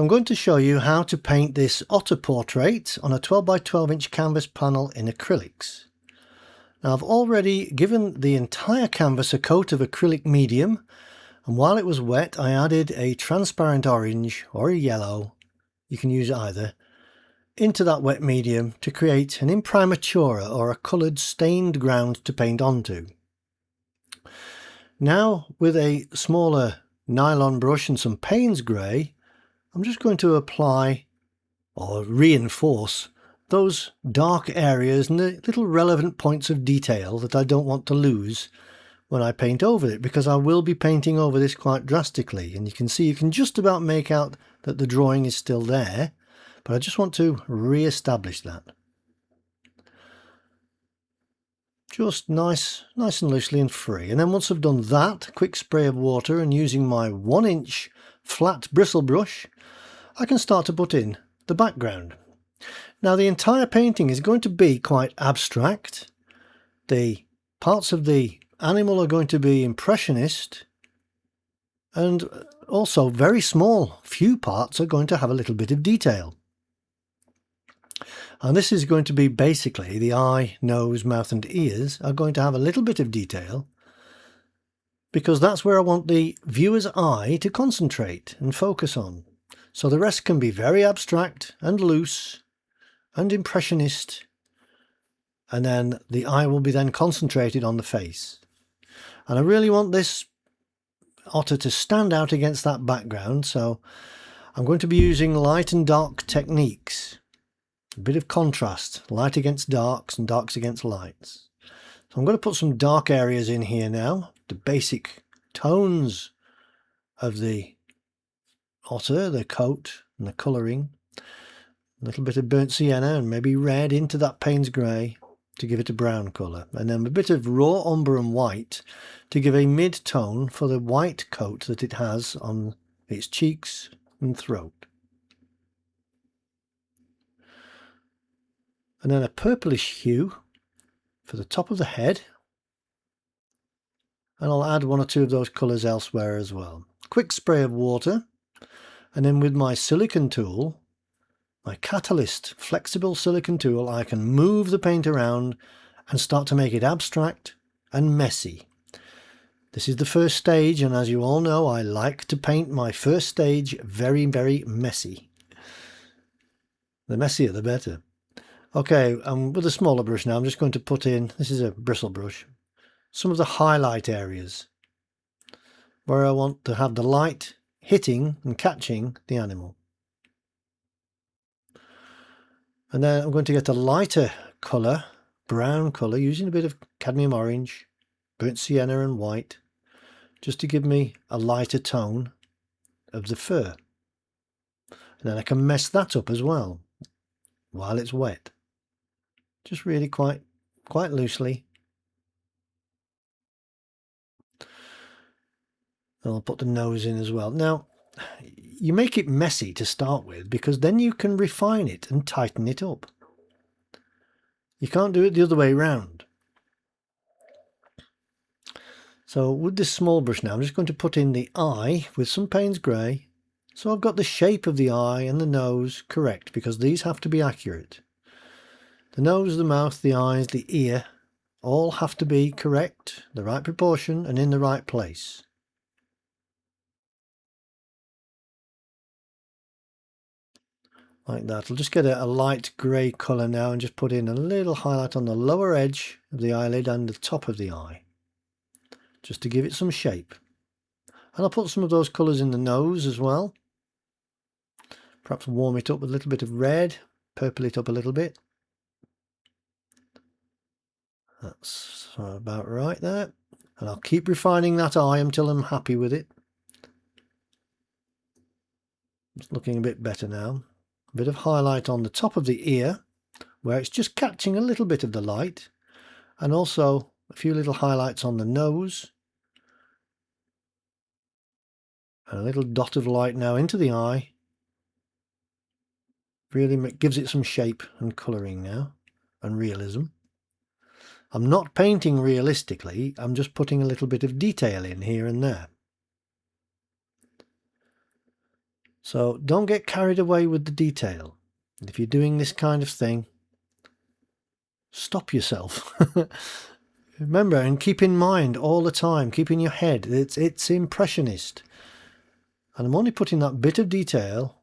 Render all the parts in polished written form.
So I'm going to show you how to paint this otter portrait on a 12 by 12 inch canvas panel in acrylics. Now I've already given the entire canvas a coat of acrylic medium, and while it was wet I added a transparent orange or a yellow, you can use either, into that wet medium to create an imprimatura or a coloured stained ground to paint onto. Now with a smaller nylon brush and some Payne's grey, I'm just going to apply or reinforce those dark areas and the little relevant points of detail that I don't want to lose when I paint over it, because I will be painting over this quite drastically, and you can see you can just about make out that the drawing is still there, but I just want to re-establish that. Just nice and loosely and free. And then once I've done that, quick spray of water, and using my 1 inch flat bristle brush, I can start to put in the background. Now the entire painting is going to be quite abstract. The parts of the animal are going to be Impressionist, and also very small, few parts are going to have a little bit of detail. And this is going to be basically the eye, nose, mouth and ears are going to have a little bit of detail, because that's where I want the viewer's eye to concentrate and focus on. So the rest can be very abstract and loose and Impressionist, and then the eye will be then concentrated on the face. And I really want this otter to stand out against that background, so I'm going to be using light and dark techniques. A bit of contrast, light against darks and darks against lights. So I'm going to put some dark areas in here now, the basic tones of the otter, the coat and the colouring. A little bit of burnt sienna and maybe red into that Payne's grey to give it a brown colour, and then a bit of raw umber and white to give a mid-tone for the white coat that it has on its cheeks and throat. And then a purplish hue for the top of the head, and I'll add 1 or 2 of those colours elsewhere as well. Quick spray of water, and then with my silicone tool, my Catalyst flexible silicone tool, I can move the paint around and start to make it abstract and messy. This is the first stage, and as you all know, I like to paint my first stage very messy. The messier the better. Okay, with a smaller brush now, I'm just going to put in, this is a bristle brush, some of the highlight areas where I want to have the light hitting and catching the animal. And then I'm going to get a lighter colour, brown colour, using a bit of cadmium orange, burnt sienna and white, just to give me a lighter tone of the fur. And then I can mess that up as well while it's wet. Just really quite loosely. And I'll put the nose in as well. Now, you make it messy to start with, because then you can refine it and tighten it up. You can't do it the other way around. So with this small brush now, I'm just going to put in the eye with some Payne's grey. So I've got the shape of the eye and the nose correct, because these have to be accurate. The nose, the mouth, the eyes, the ear, all have to be correct, the right proportion and in the right place. Like that. I'll just get a light grey colour now and just put in a little highlight on the lower edge of the eyelid and the top of the eye, just to give it some shape. And I'll put some of those colours in the nose as well. Perhaps warm it up with a little bit of red, purple it up a little bit. That's about right there. And I'll keep refining that eye until I'm happy with it. It's looking a bit better now. A bit of highlight on the top of the ear, where it's just catching a little bit of the light, and also a few little highlights on the nose, and a little dot of light now into the eye. Really gives it some shape and colouring now, and realism. I'm not painting realistically, I'm just putting a little bit of detail in here and there. So don't get carried away with the detail. If you're doing this kind of thing, stop yourself. Remember, and keep in mind all the time, keep in your head, it's Impressionist. And I'm only putting that bit of detail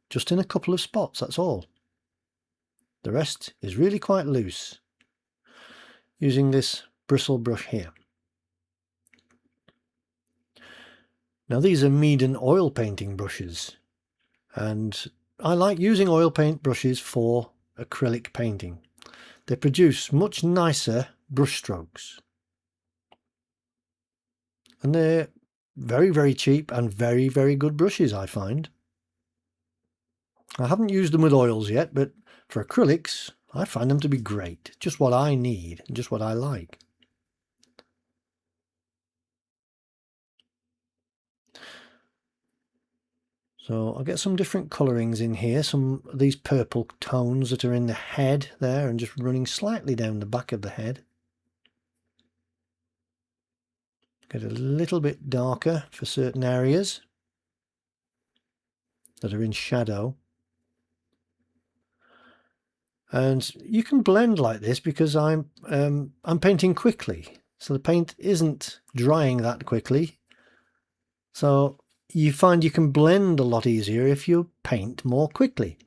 just in a couple of spots, that's all. The rest is really quite loose, using this bristle brush here. Now these are Meeden oil painting brushes, and I like using oil paint brushes for acrylic painting. They produce much nicer brush strokes. And they're very, very cheap and very, very good brushes, I find. I haven't used them with oils yet, but for acrylics, I find them to be great. Just what I need, and just what I like. So I'll get some different colourings in here, some of these purple tones that are in the head there and just running slightly down the back of the head. Get a little bit darker for certain areas that are in shadow. And you can blend like this because I'm painting quickly, so the paint isn't drying that quickly. So you find you can blend a lot easier if you paint more quickly.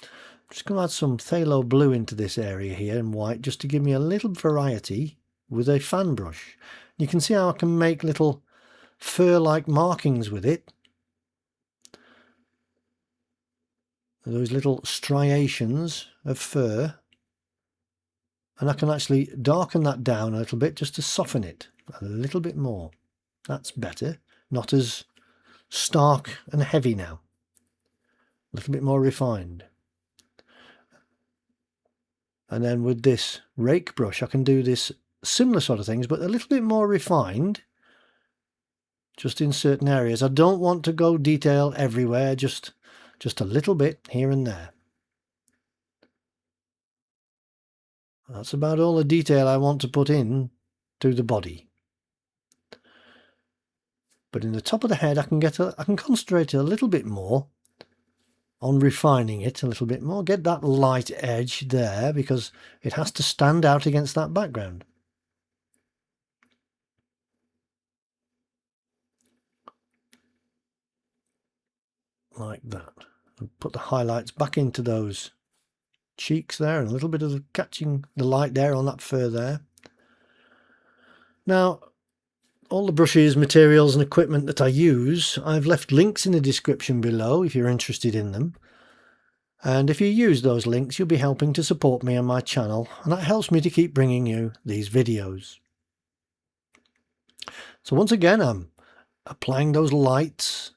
I'm just going to add some phthalo blue into this area here in white, just to give me a little variety with a fan brush. You can see how I can make little fur-like markings with it. Those little striations of fur. And I can actually darken that down a little bit just to soften it a little bit more. That's better. Not as stark and heavy now. A little bit more refined. And then with this rake brush I can do this similar sort of things, but a little bit more refined, just in certain areas. I don't want to go detail everywhere, just a little bit here and there. That's about all the detail I want to put in to the body. But in the top of the head I can concentrate a little bit more on refining it a little bit more, get that light edge there because it has to stand out against that background. Like that. And put the highlights back into those cheeks there and a little bit of catching the light there on that fur there. Now, all the brushes, materials and equipment that I use, I've left links in the description below if you're interested in them. And if you use those links, you'll be helping to support me and my channel, and that helps me to keep bringing you these videos. So once again, I'm applying those lights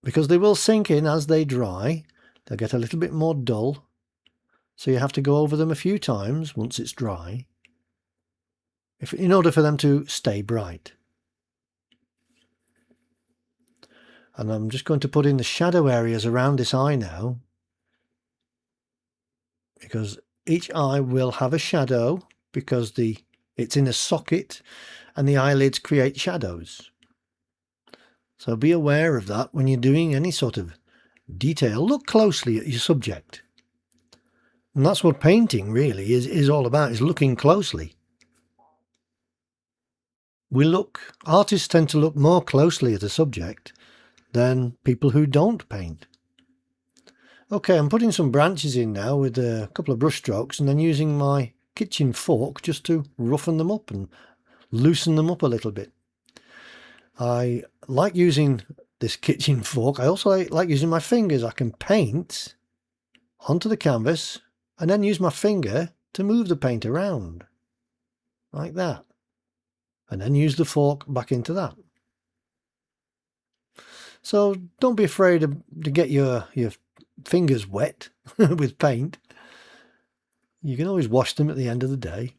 because they will sink in as they dry. They'll get a little bit more dull, so you have to go over them a few times once it's dry, in order for them to stay bright. And I'm just going to put in the shadow areas around this eye now, because each eye will have a shadow because it's in a socket and the eyelids create shadows. So be aware of that when you're doing any sort of detail. Look closely at your subject. And that's what painting really is all about, is looking closely. Artists tend to look more closely at a subject than people who don't paint. Okay, I'm putting some branches in now with a couple of brush strokes and then using my kitchen fork just to roughen them up and loosen them up a little bit. I like using this kitchen fork. I also like using my fingers. I can paint onto the canvas and then use my finger to move the paint around like that, and then use the fork back into that. So don't be afraid to get your fingers wet with paint. You can always wash them at the end of the day.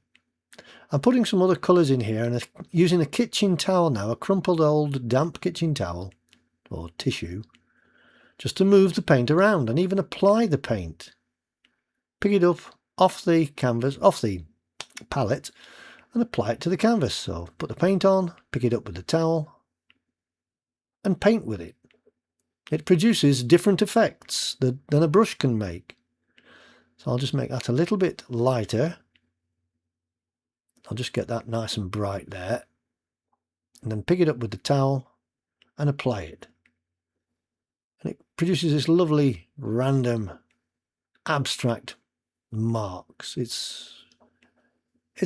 I'm putting some other colours in here and using a kitchen towel now, a crumpled old damp kitchen towel or tissue, just to move the paint around and even apply the paint. Pick it up off the canvas, off the palette, and apply it to the canvas. So put the paint on, pick it up with the towel and paint with it. it produces different effects than a brush can make. So I'll just make that a little bit lighter. I'll just get that nice and bright there, and then pick it up with the towel and apply it. And it produces this lovely random abstract marks. It's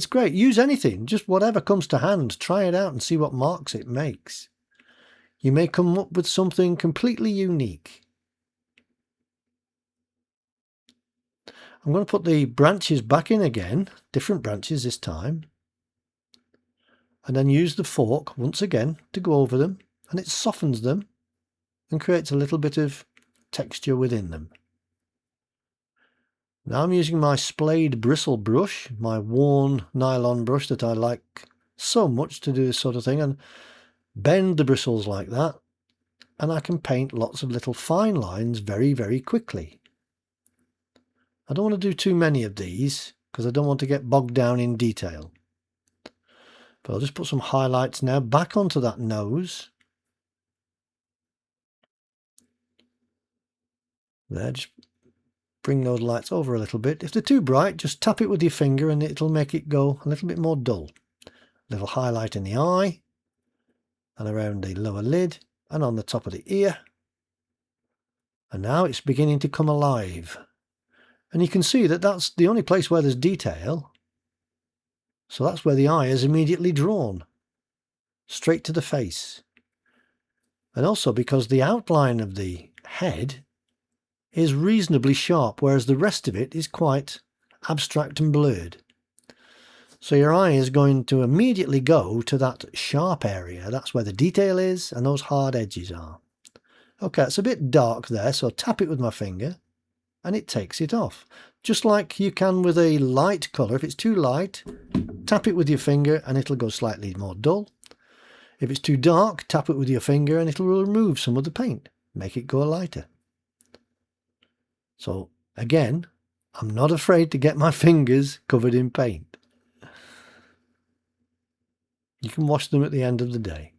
great. Use anything, just whatever comes to hand. Try it out and see what marks it makes. You may come up with something completely unique. I'm going to put the branches back in again, different branches this time, and then use the fork once again to go over them, and it softens them and creates a little bit of texture within them. Now I'm using my splayed bristle brush, my worn nylon brush that I like so much to do this sort of thing, and bend the bristles like that, and I can paint lots of little fine lines very, very quickly. I don't want to do too many of these because I don't want to get bogged down in detail. But I'll just put some highlights now back onto that nose. There, just bring those lights over a little bit. If they're too bright, just tap it with your finger and it'll make it go a little bit more dull. Little highlight in the eye and around the lower lid and on the top of the ear. And now it's beginning to come alive. And you can see that that's the only place where there's detail. So that's where the eye is immediately drawn, straight to the face. And also because the outline of the head is reasonably sharp, whereas the rest of it is quite abstract and blurred. So your eye is going to immediately go to that sharp area. That's where the detail is and those hard edges are. Okay, it's a bit dark there, so tap it with my finger and it takes it off. Just like you can with a light colour. If it's too light, tap it with your finger and it'll go slightly more dull. If it's too dark, tap it with your finger and it'll remove some of the paint, make it go lighter. So again, I'm not afraid to get my fingers covered in paint. You can wash them at the end of the day.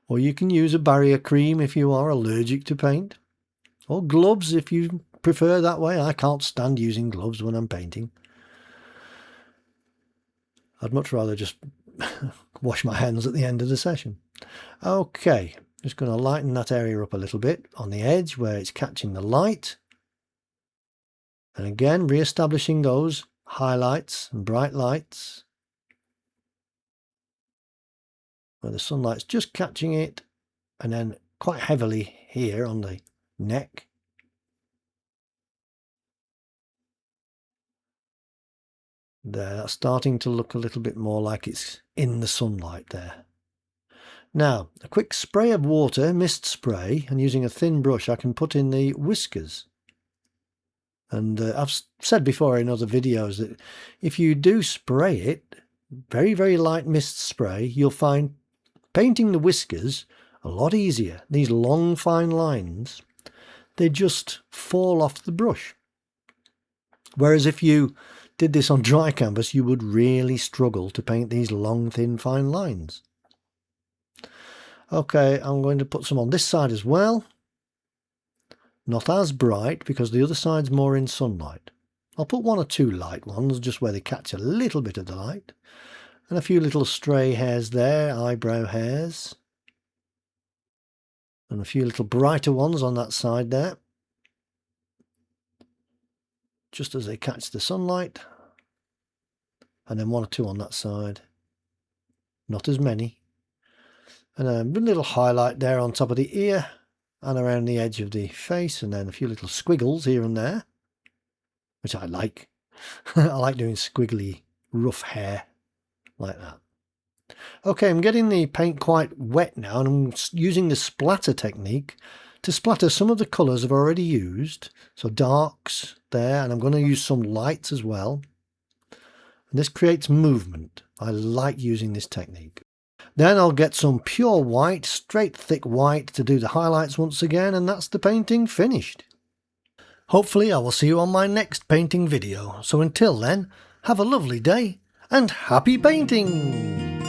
Or you can use a barrier cream if you are allergic to paint. Or gloves if you prefer that way. I can't stand using gloves when I'm painting. I'd much rather just wash my hands at the end of the session. Okay, just going to lighten that area up a little bit on the edge where it's catching the light. And again, re-establishing those highlights and bright lights where the sunlight's just catching it, and then quite heavily here on the neck. There, that's starting to look a little bit more like it's in the sunlight there. Now, a quick spray of water, mist spray, and using a thin brush I can put in the whiskers. And I've said before in other videos that if you do spray it, very, very light mist spray, you'll find painting the whiskers a lot easier. These long fine lines, they just fall off the brush. Whereas if you did this on dry canvas, you would really struggle to paint these long, thin, fine lines. Okay, I'm going to put some on this side as well. Not as bright because the other side's more in sunlight. I'll put one or two light ones just where they catch a little bit of the light. And a few little stray hairs there, eyebrow hairs. And a few little brighter ones on that side there. Just as they catch the sunlight. And then one or two on that side. Not as many. And a little highlight there on top of the ear and around the edge of the face, and then a few little squiggles here and there, which I like. I like doing squiggly, rough hair like that. Okay, I'm getting the paint quite wet now, and I'm using the splatter technique to splatter some of the colours I've already used. So darks there, and I'm going to use some lights as well. And this creates movement. I like using this technique. Then I'll get some pure white, straight thick white to do the highlights once again, and that's the painting finished. Hopefully I will see you on my next painting video. So until then, have a lovely day and happy painting!